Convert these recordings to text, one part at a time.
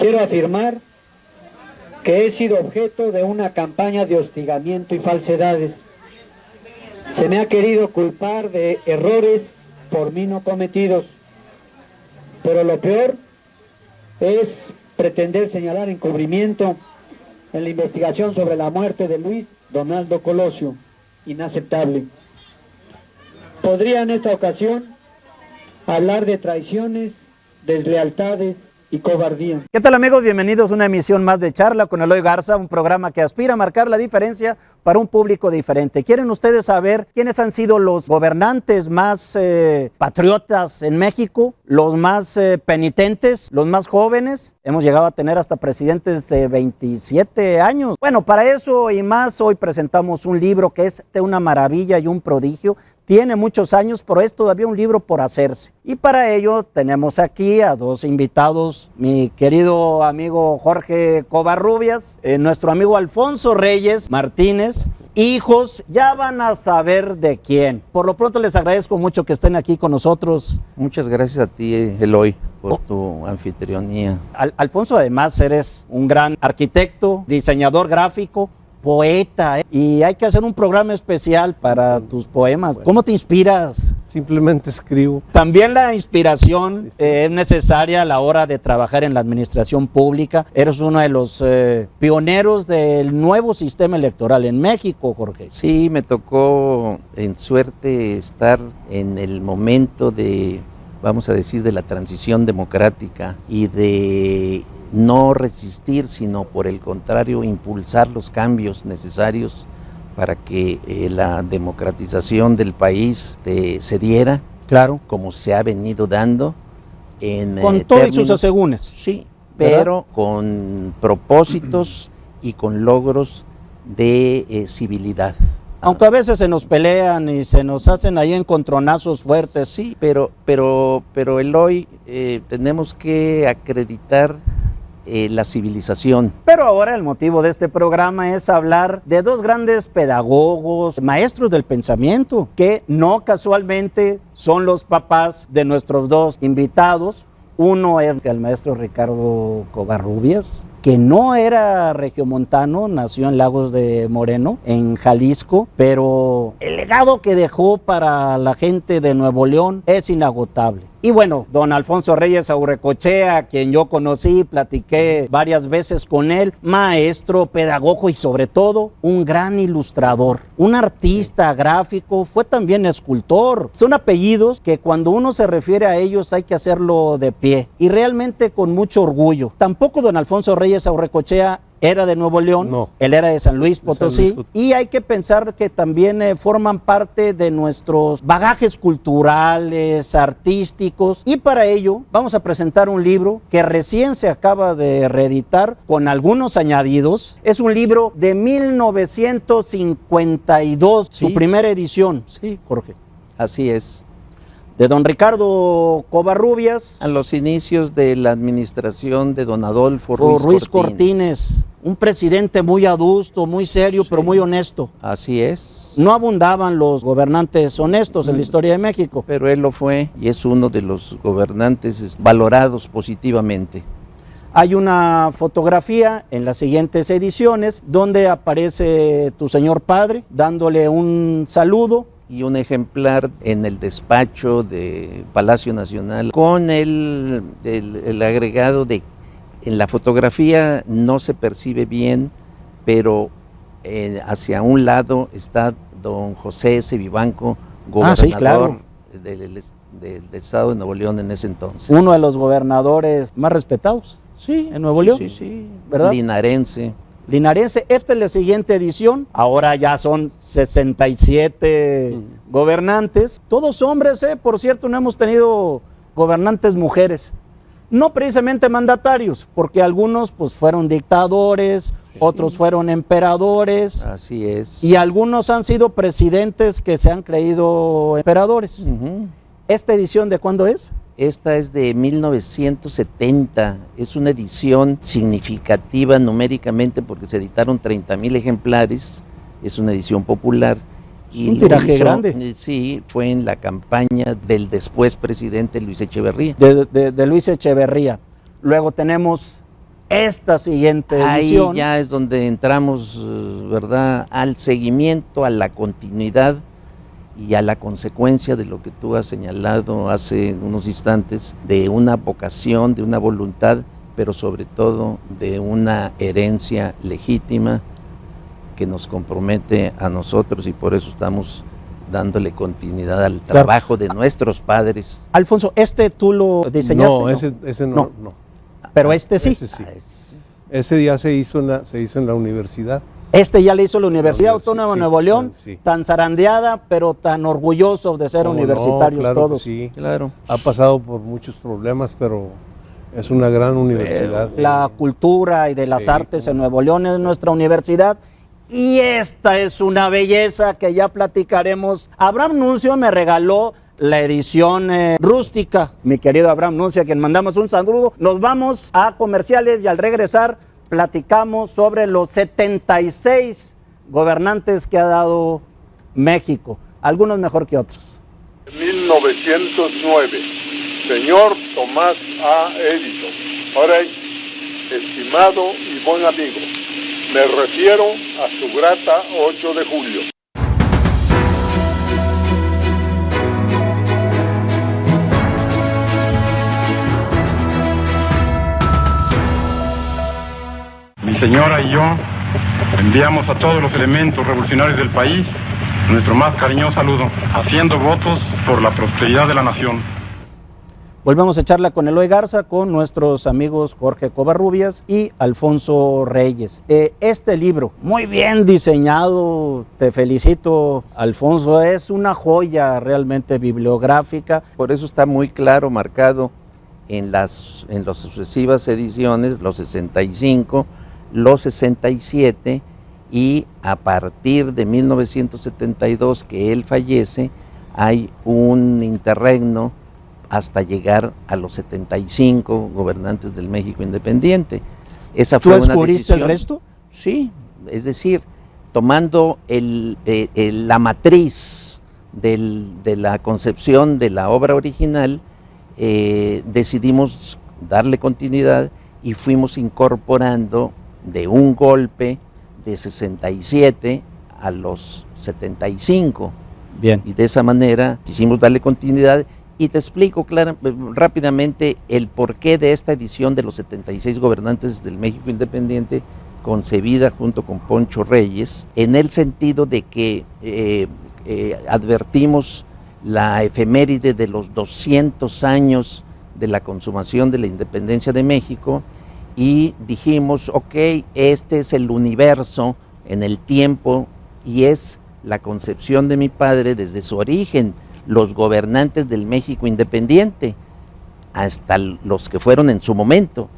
Quiero afirmar que he sido objeto de una campaña de hostigamiento y falsedades. Se me ha querido culpar de errores por mí no cometidos, pero lo peor es pretender señalar encubrimiento en la investigación sobre la muerte de Luis Donaldo Colosio. Inaceptable. Podría en esta ocasión hablar de traiciones, deslealtades y cobardía. ¿Qué tal, amigos? Bienvenidos a una emisión más de Charla con Eloy Garza, un programa que aspira a marcar la diferencia para un público diferente. ¿Quieren ustedes saber quiénes han sido los gobernantes más patriotas en México? ¿Los más penitentes? ¿Los más jóvenes? Hemos llegado a tener hasta presidentes de 27 años. Bueno, para eso y más, hoy presentamos un libro que es de una maravilla y un prodigio. Tiene muchos años, pero es todavía un libro por hacerse. Y para ello tenemos aquí a dos invitados, mi querido amigo Jorge Covarrubias, nuestro amigo Alfonso Reyes Martínez. Hijos, ya van a saber de quién. Por lo pronto les agradezco mucho que estén aquí con nosotros. Muchas gracias a ti, Eloy, por tu anfitrionía. Alfonso, además eres un gran arquitecto, diseñador gráfico, poeta, y hay que hacer un programa especial para tus poemas. ¿Cómo te inspiras? Simplemente escribo. También la inspiración es necesaria a la hora de trabajar en la administración pública. Eres uno de los pioneros del nuevo sistema electoral en México, Jorge. Sí, me tocó en suerte estar en el momento de, vamos a decir, de la transición democrática y de no resistir, sino por el contrario, impulsar los cambios necesarios para que la democratización del país se diera, claro, como se ha venido dando. Con todos sus asegúnes. Sí, pero con propósitos y con logros de civilidad. Aunque a veces se nos pelean y se nos hacen ahí encontronazos fuertes. Sí, pero Eloy, tenemos que acreditar la civilización. Pero ahora el motivo de este programa es hablar de dos grandes pedagogos, maestros del pensamiento, que no casualmente son los papás de nuestros dos invitados. Uno es el maestro Ricardo Covarrubias, que no era regiomontano, nació en Lagos de Moreno, en Jalisco, pero el legado que dejó para la gente de Nuevo León es inagotable. Y bueno, don Alfonso Reyes Aurrecochea, quien yo conocí, platiqué varias veces con él, maestro, pedagogo y sobre todo un gran ilustrador, un artista gráfico, fue también escultor. Son apellidos que cuando uno se refiere a ellos hay que hacerlo de pie y realmente con mucho orgullo. Tampoco don Alfonso Reyes Aurrecochea era de Nuevo León, no. Él era de San Luis Potosí, y hay que pensar que también forman parte de nuestros bagajes culturales, artísticos, y para ello vamos a presentar un libro que recién se acaba de reeditar con algunos añadidos. Es un libro de 1952, sí. Su primera edición, sí, Jorge. Así es. De don Ricardo Covarrubias. A los inicios de la administración de don Adolfo Ruiz Cortines. Un presidente muy adusto, muy serio, sí, pero muy honesto. Así es. No abundaban los gobernantes honestos en la historia de México. Pero él lo fue y es uno de los gobernantes valorados positivamente. Hay una fotografía en las siguientes ediciones donde aparece tu señor padre dándole un saludo. Y un ejemplar en el despacho de Palacio Nacional con el agregado de, en la fotografía no se percibe bien, pero hacia un lado está don José S. Vivanco, gobernador, sí, claro, del estado de Nuevo León en ese entonces. Uno de los gobernadores más respetados, sí, en Nuevo León. Sí, ¿verdad? Linarense. Esta es la siguiente edición, ahora ya son 67 gobernantes, todos hombres, por cierto, no hemos tenido gobernantes mujeres, no precisamente mandatarios, porque algunos pues fueron dictadores, sí, otros fueron emperadores, así es, y algunos han sido presidentes que se han creído emperadores. ¿Esta edición de cuándo es? Esta es de 1970, es una edición significativa numéricamente porque se editaron 30,000 ejemplares, es una edición popular. Y un tiraje grande. Sí, fue en la campaña del después presidente Luis Echeverría. De Luis Echeverría. Luego tenemos esta siguiente Ahí edición. ya es donde entramos, ¿verdad?, al seguimiento, a la continuidad y a la consecuencia de lo que tú has señalado hace unos instantes, de una vocación, de una voluntad, pero sobre todo de una herencia legítima que nos compromete a nosotros, y por eso estamos dándole continuidad al trabajo de nuestros padres. Alfonso, ¿este tú lo diseñaste? No, ese no. Pero este sí. Ese sí. Ese ya se hizo en la universidad. Este ya le hizo la Universidad Autónoma de Nuevo León, sí. tan zarandeada, pero tan orgullosos de ser universitarios claro todos. Sí. Claro. Ha pasado por muchos problemas, pero es una gran universidad. La cultura y de las artes en Nuevo León es nuestra universidad. Y esta es una belleza que ya platicaremos. Abraham Nuncio me regaló la edición rústica. Mi querido Abraham Nuncio, a quien mandamos un saludo. Nos vamos a comerciales y al regresar platicamos sobre los 76 gobernantes que ha dado México, algunos mejor que otros. 1909, señor Tomás A. Edison. Ahora, estimado y buen amigo, me refiero a su grata 8 de julio. Mi señora y yo enviamos a todos los elementos revolucionarios del país nuestro más cariñoso saludo, haciendo votos por la prosperidad de la nación. Volvemos a charla con Eloy Garza, con nuestros amigos Jorge Covarrubias y Alfonso Reyes. Este libro, muy bien diseñado, te felicito, Alfonso, es una joya realmente bibliográfica. Por eso está muy claro marcado en las sucesivas ediciones, los 65, los 67, y a partir de 1972 que él fallece, hay un interregno hasta llegar a los 75 gobernantes del México independiente. Esa fue una decisión. ¿Tú descubriste el resto? Sí, es decir, tomando la matriz de la concepción de la obra original, decidimos darle continuidad y fuimos incorporando de un golpe de 67 a los 75. Bien. Y de esa manera quisimos darle continuidad, y te explico rápidamente el porqué de esta edición de los 76 gobernantes del México independiente, concebida junto con Poncho Reyes, en el sentido de que advertimos la efeméride de los 200 años de la consumación de la independencia de México, y dijimos, ok, este es el universo en el tiempo y es la concepción de mi padre desde su origen, los gobernantes del México independiente, hasta los que fueron en su momento,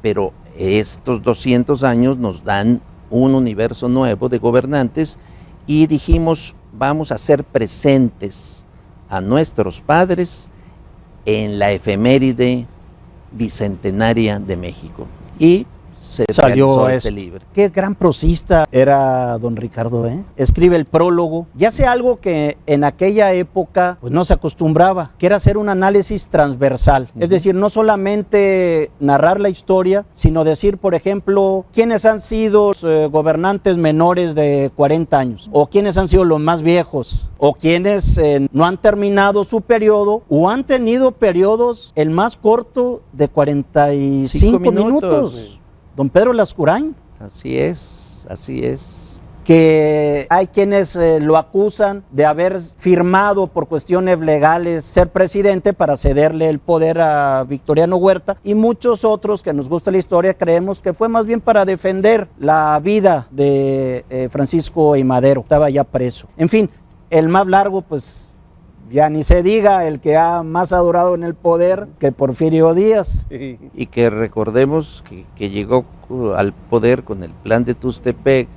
pero estos 200 años nos dan un universo nuevo de gobernantes, y dijimos, vamos a hacer presentes a nuestros padres en la efeméride bicentenaria de México. Y se salió este libro. Qué gran prosista era don Ricardo, ¿eh? Escribe el prólogo y hace algo que en aquella época pues no se acostumbraba, que era hacer un análisis transversal. Es decir, no solamente narrar la historia, sino decir, por ejemplo, quiénes han sido los gobernantes menores de 40 años, o quiénes han sido los más viejos, o quiénes no han terminado su periodo, o han tenido periodos el más corto de 45 minutos. Don Pedro Lascurain. Así es, así es. Que hay quienes lo acusan de haber firmado por cuestiones legales ser presidente para cederle el poder a Victoriano Huerta, y muchos otros que nos gusta la historia creemos que fue más bien para defender la vida de Francisco I. Madero, estaba ya preso. En fin, el más largo pues ya ni se diga, el que ha más adorado en el poder que Porfirio Díaz. Y que recordemos que llegó al poder con el plan de Tustepec,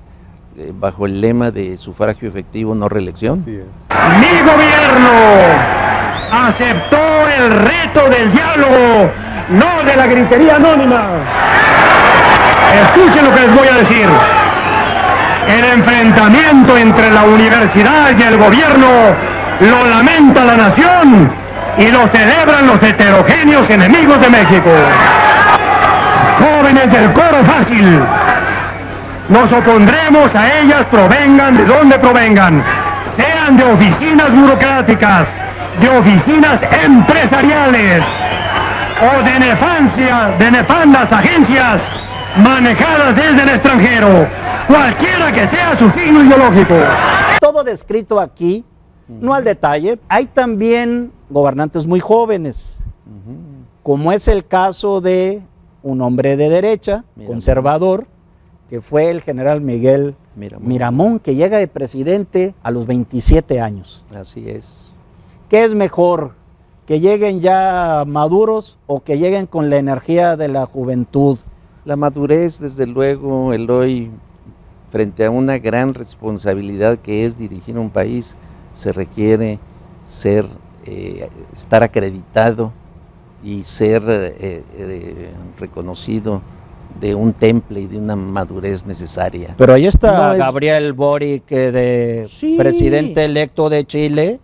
bajo el lema de sufragio efectivo, no reelección. Sí es. Mi gobierno aceptó el reto del diálogo, no de la gritería anónima. Escuchen lo que les voy a decir. El enfrentamiento entre la universidad y el gobierno lo lamenta la nación y lo celebran los heterogéneos enemigos de México. Jóvenes jóvenes del coro fácil. Nos opondremos a ellas, provengan de donde provengan, sean de oficinas burocráticas, de oficinas empresariales o de nefandas agencias manejadas desde el extranjero, cualquiera que sea su signo ideológico. Todo descrito aquí, no al detalle. Hay también gobernantes muy jóvenes, como es el caso de un hombre de derecha, conservador, que fue el general Miguel Miramón, que llega de presidente a los 27 años. Así es. ¿Qué es mejor? ¿Que lleguen ya maduros o que lleguen con la energía de la juventud? La madurez, desde luego, Eloy, frente a una gran responsabilidad que es dirigir un país, se requiere estar acreditado y ser reconocido de un temple y de una madurez necesaria. Pero ahí está Gabriel Boric, presidente electo de Chile.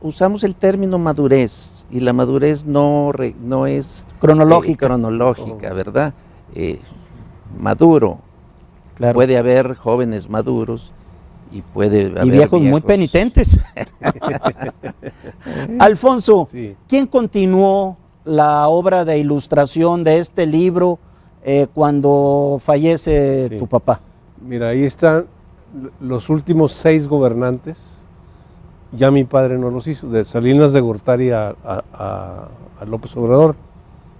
Usamos el término madurez, y la madurez no es cronológica, ¿verdad? Maduro. Claro. Puede haber jóvenes maduros y puede haber viejos muy penitentes. Alfonso, Sí. ¿quién continuó la obra de ilustración de este libro cuando fallece tu papá? Mira, ahí están los últimos 6 gobernantes. Ya mi padre no los hizo, de Salinas de Gortari a López Obrador.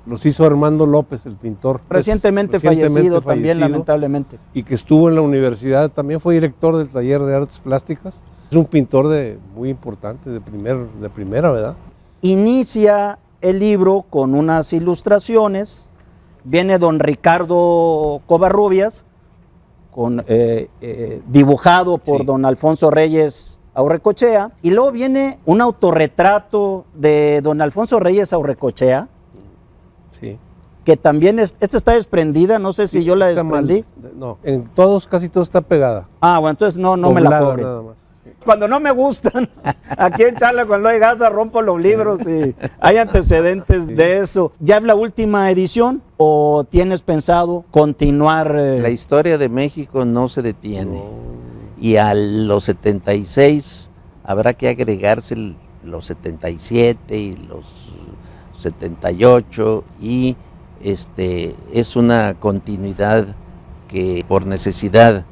Los hizo Armando López, el pintor. Recientemente fallecido también, lamentablemente. Y que estuvo en la universidad, también fue director del taller de artes plásticas. Es un pintor muy importante, de primera, ¿verdad? Inicia el libro con unas ilustraciones. Viene don Ricardo Covarrubias, dibujado por don Alfonso Reyes Aurrecochea. Y luego viene un autorretrato de don Alfonso Reyes Aurrecochea. Sí. Que también, esta está desprendida, no sé si yo la desprendí. No, casi todo está pegada. Ah, bueno, entonces no me la cobren. Nada más. Sí. Cuando no me gustan, aquí en Charla con Eloy Garza rompo los libros y hay antecedentes de eso. ¿Ya es la última edición o tienes pensado continuar? La historia de México no se detiene. Y a los 76 habrá que agregarse los 77 y los 78 y es una continuidad que por necesidad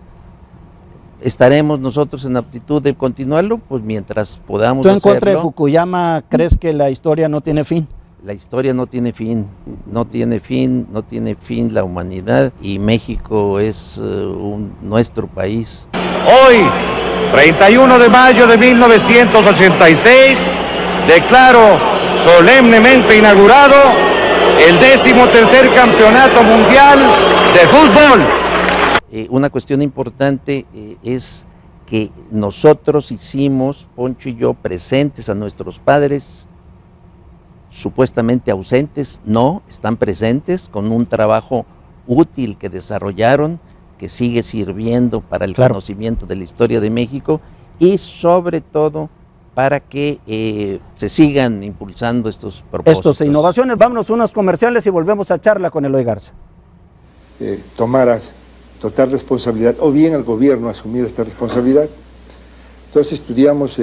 estaremos nosotros en aptitud de continuarlo, pues mientras podamos ¿Tú en hacerlo. contra de Fukuyama crees que la historia no tiene fin? La historia no tiene fin, no tiene fin la humanidad, y México es nuestro país. Hoy, 31 de mayo de 1986, declaro solemnemente inaugurado el 13º Campeonato Mundial de Fútbol. Una cuestión importante es que nosotros hicimos, Poncho y yo, presentes a nuestros padres, supuestamente ausentes. No, están presentes con un trabajo útil que desarrollaron, que sigue sirviendo para el conocimiento de la historia de México y sobre todo para que se sigan impulsando estos propósitos. Estas innovaciones. Vámonos a unos comerciales y volvemos a Charla con Eloy Garza. Tomaras total responsabilidad, o bien el gobierno asumir esta responsabilidad. Entonces estudiamos,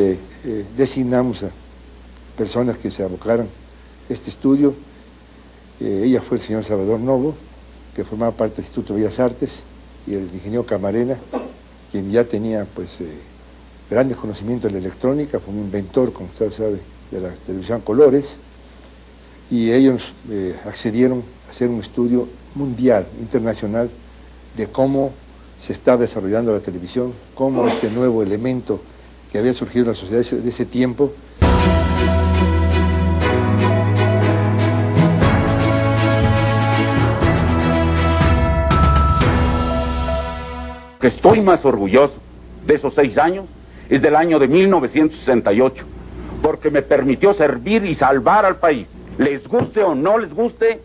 designamos a personas que se abocaran a este estudio. Ella fue el señor Salvador Novo, que formaba parte del Instituto de Bellas Artes, y el ingeniero Camarena, quien ya tenía grandes conocimientos de la electrónica, fue un inventor, como usted sabe, de la televisión a colores, y ellos accedieron a hacer un estudio mundial, internacional, de cómo se estaba desarrollando la televisión, cómo este nuevo elemento que había surgido en la sociedad de ese tiempo. Que estoy más orgulloso de esos 6 años es del año de 1968, porque me permitió servir y salvar al país, les guste o no les guste,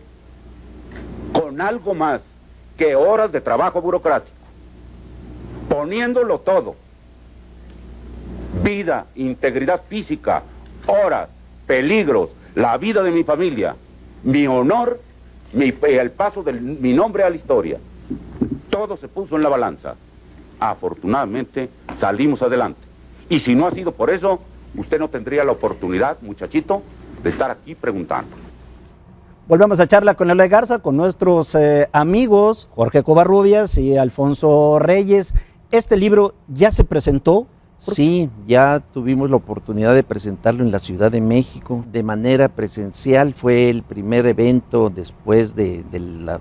con algo más que horas de trabajo burocrático, poniéndolo todo: vida, integridad física, horas, peligros, la vida de mi familia, mi honor el paso de mi nombre a la historia. Todo se puso en la balanza. Afortunadamente salimos adelante. Y si no ha sido por eso, usted no tendría la oportunidad, muchachito, de estar aquí preguntando. Volvemos a charla con Eloy Garza, con nuestros amigos Jorge Covarrubias y Alfonso Reyes. ¿Este libro ya se presentó? Sí, ya tuvimos la oportunidad de presentarlo en la Ciudad de México de manera presencial. Fue el primer evento después del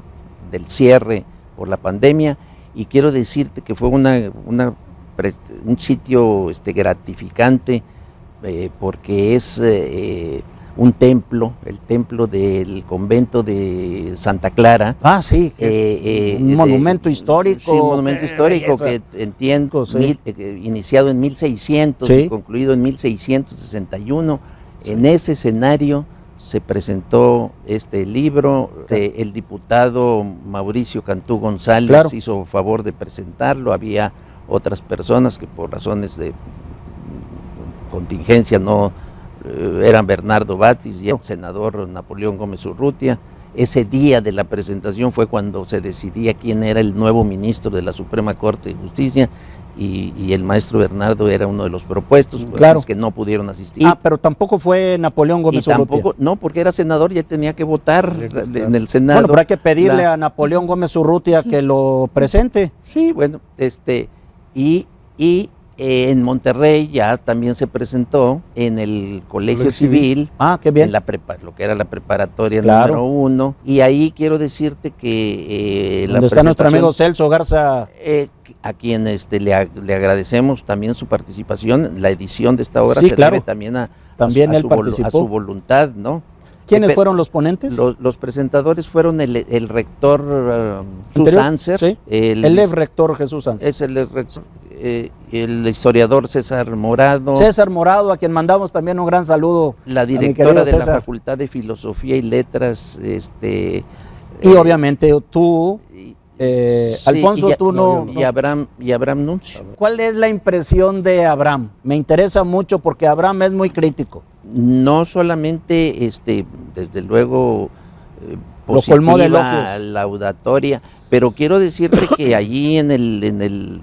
cierre por la pandemia, y quiero decirte que fue un sitio gratificante, porque es un templo, el templo del convento de Santa Clara. Ah, sí, un monumento histórico. Sí, un monumento histórico que entiendo, iniciado en 1600 sí, y concluido en 1661. Sí. En ese escenario se presentó este libro. El diputado Mauricio Cantú González, claro, hizo favor de presentarlo. Había otras personas que por razones de contingencia no eran Bernardo Batis y el senador Napoleón Gómez Urrutia. Ese día de la presentación fue cuando se decidía quién era el nuevo ministro de la Suprema Corte de Justicia, y el maestro Bernardo era uno de los propuestos, pues, claro, que no pudieron asistir. Ah, pero tampoco fue Napoleón Gómez Urrutia. No, porque era senador y él tenía que votar en el Senado. Bueno, pero hay que pedirle a Napoleón Gómez Urrutia que lo presente. Sí, bueno, en Monterrey ya también se presentó en el Colegio Civil. Ah, qué bien. En lo que era la preparatoria, claro, número 1. Y ahí quiero decirte que donde está nuestro amigo Celso Garza, a quien le agradecemos también su participación. La edición de esta obra, sí, se claro, debe también a su voluntad, ¿no? ¿Quiénes fueron los ponentes? Los presentadores fueron el rector Jesús Anser. Sí. El ex rector Jesús Anser. Es el ex rector. El historiador César Morado. César Morado, a quien mandamos también un gran saludo. La directora de la Facultad de Filosofía y Letras. Y obviamente tú, Alfonso, tú no. Y Abraham Nuncio. ¿Cuál es la impresión de Abraham? Me interesa mucho porque Abraham es muy crítico. No solamente, desde luego, lo colmó de locos, laudatoria, pero quiero decirte que allí en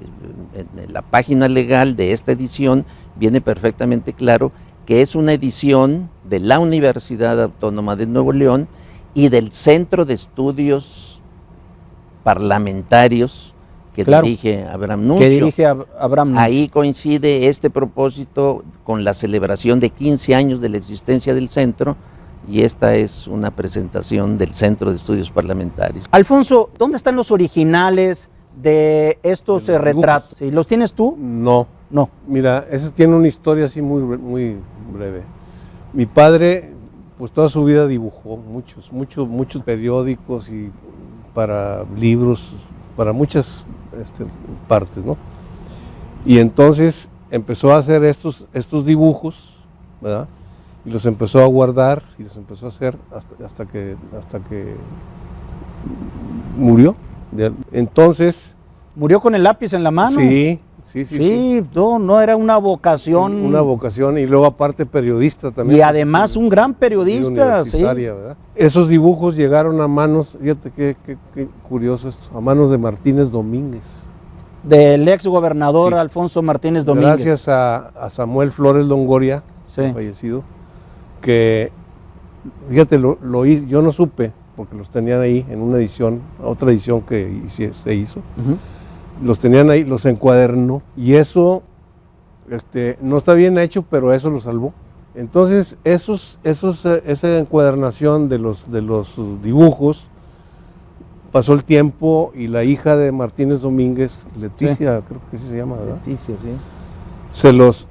la página legal de esta edición viene perfectamente claro que es una edición de la Universidad Autónoma de Nuevo León y del Centro de Estudios Parlamentarios que dirige Abraham Nuncio. Ahí coincide este propósito con la celebración de 15 años de la existencia del centro, y esta es una presentación del Centro de Estudios Parlamentarios. Alfonso, ¿dónde están los originales de estos retratos? ¿Sí? ¿Los tienes tú? No. Mira, ese tiene una historia así muy breve. Mi padre, pues toda su vida dibujó muchos periódicos y para libros, para muchas partes, ¿no? Y entonces empezó a hacer estos dibujos, ¿verdad? Y los empezó a guardar y los empezó a hacer hasta que murió. Entonces... ¿Murió con el lápiz en la mano? Sí. No era una vocación. Una vocación, y luego aparte periodista también. Y además un gran periodista, sí. ¿Verdad? Esos dibujos llegaron a manos, fíjate qué curioso esto, a manos de Martínez Domínguez. Del ex gobernador Alfonso Martínez Domínguez. Gracias a Samuel Flores Longoria, fallecido, que, fíjate, yo no supe, porque los tenían ahí en una edición, otra edición que se hizo. Los tenían ahí, los encuadernó, y eso no está bien hecho, pero eso lo salvó. Entonces esa encuadernación de los dibujos, pasó el tiempo y la hija de Martínez Domínguez, Leticia, creo que así se llama, ¿verdad? Leticia, sí. Se los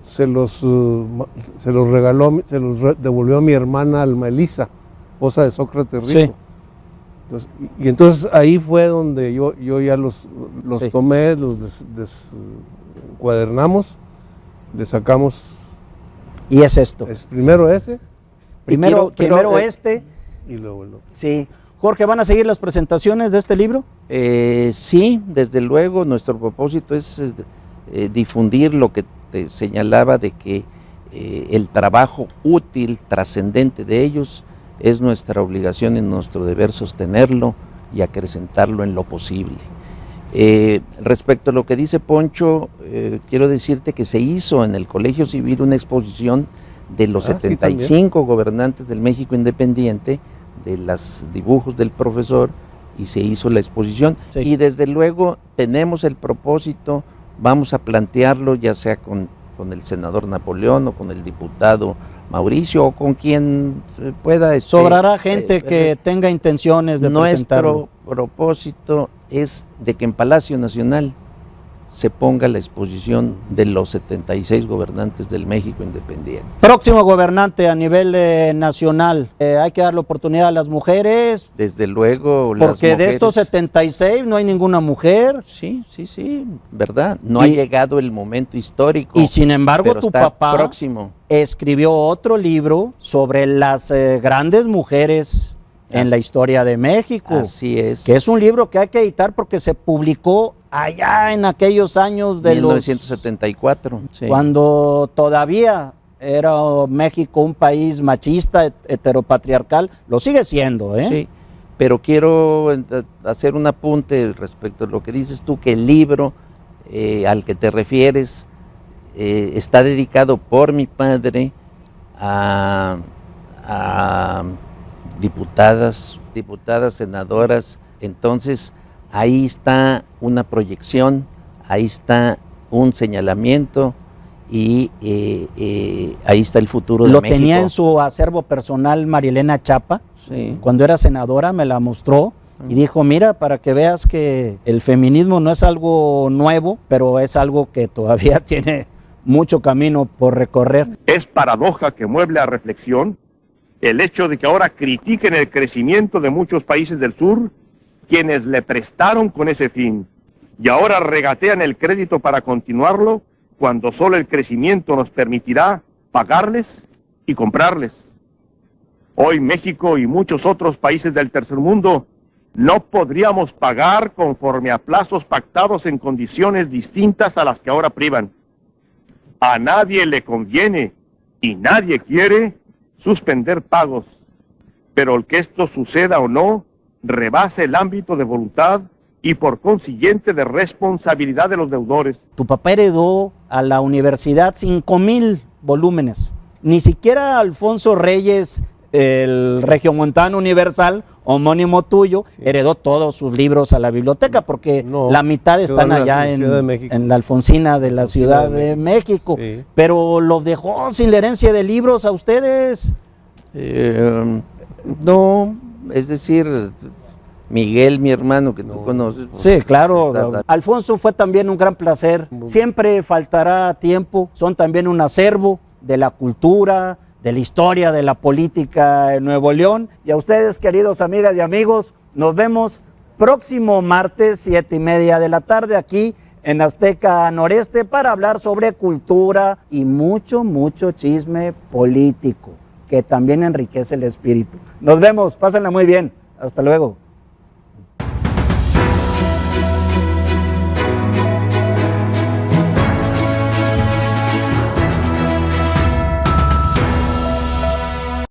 regaló, se los devolvió a mi hermana Alma Elisa, esposa de Sócrates Rico. Sí. Entonces ahí fue donde yo ya los tomé, los encuadernamos, le sacamos. ¿Y es esto? Primero ese. Primero este. Y luego el otro. Sí. Jorge, ¿van a seguir las presentaciones de este libro? Sí, desde luego. Nuestro propósito es difundir lo que te señalaba, de que el trabajo útil, trascendente de ellos, es nuestra obligación y nuestro deber sostenerlo y acrecentarlo en lo posible. Respecto a lo que dice Poncho, quiero decirte que se hizo en el Colegio Civil una exposición de los 75 gobernantes del México independiente, de los dibujos del profesor, y se hizo la exposición. Sí. Y desde luego tenemos el propósito, vamos a plantearlo ya sea con el senador Napoleón o con el diputado Mauricio o con quien pueda. Sobrará gente que tenga intenciones de presentarlo. Nuestro propósito es de que en Palacio Nacional se ponga la exposición de los 76 gobernantes del México independiente. Próximo gobernante a nivel nacional, hay que darle oportunidad a las mujeres. Desde luego, las mujeres. Porque de estos 76 no hay ninguna mujer. Sí, verdad. No ha llegado el momento histórico. Y sin embargo tu papá escribió otro libro sobre las grandes mujeres en la historia de México. Así es. Que es un libro que hay que editar porque se publicó allá en aquellos años de 1974. Sí. Cuando todavía era México un país machista, heteropatriarcal, lo sigue siendo, ¿eh? Sí, pero quiero hacer un apunte respecto a lo que dices tú, que el libro al que te refieres está dedicado por mi padre a diputadas, senadoras. Entonces ahí está una proyección, ahí está un señalamiento y ahí está el futuro de México. Lo tenía en su acervo personal Marielena Chapa, sí. Cuando era senadora me la mostró y dijo, mira, para que veas que el feminismo no es algo nuevo, pero es algo que todavía tiene mucho camino por recorrer. Es paradoja que mueble a reflexión el hecho de que ahora critiquen el crecimiento de muchos países del sur, quienes le prestaron con ese fin, y ahora regatean el crédito para continuarlo, cuando solo el crecimiento nos permitirá pagarles y comprarles. Hoy México y muchos otros países del tercer mundo no podríamos pagar conforme a plazos pactados en condiciones distintas a las que ahora privan. A nadie le conviene y nadie quiere suspender pagos, pero el que esto suceda o no rebasa el ámbito de voluntad y por consiguiente de responsabilidad de los deudores. Tu papá heredó a la universidad 5,000 volúmenes. Ni siquiera Alfonso Reyes, el regiomontano universal, homónimo tuyo, heredó todos sus libros a la biblioteca, porque la mitad están allá en la Alfonsina de la Ciudad de México. Sí. Pero los dejó sin la herencia de libros a ustedes. No, es decir, Miguel, mi hermano, que tú conoces. Sí, claro. Alfonso fue también un gran placer. Siempre faltará tiempo. Son también un acervo de la cultura, de la historia, de la política en Nuevo León. Y a ustedes, queridos amigas y amigos, nos vemos próximo martes, 7:30 de la tarde, aquí en Azteca Noreste, para hablar sobre cultura y mucho chisme político, que también enriquece el espíritu. Nos vemos, pásenla muy bien. Hasta luego.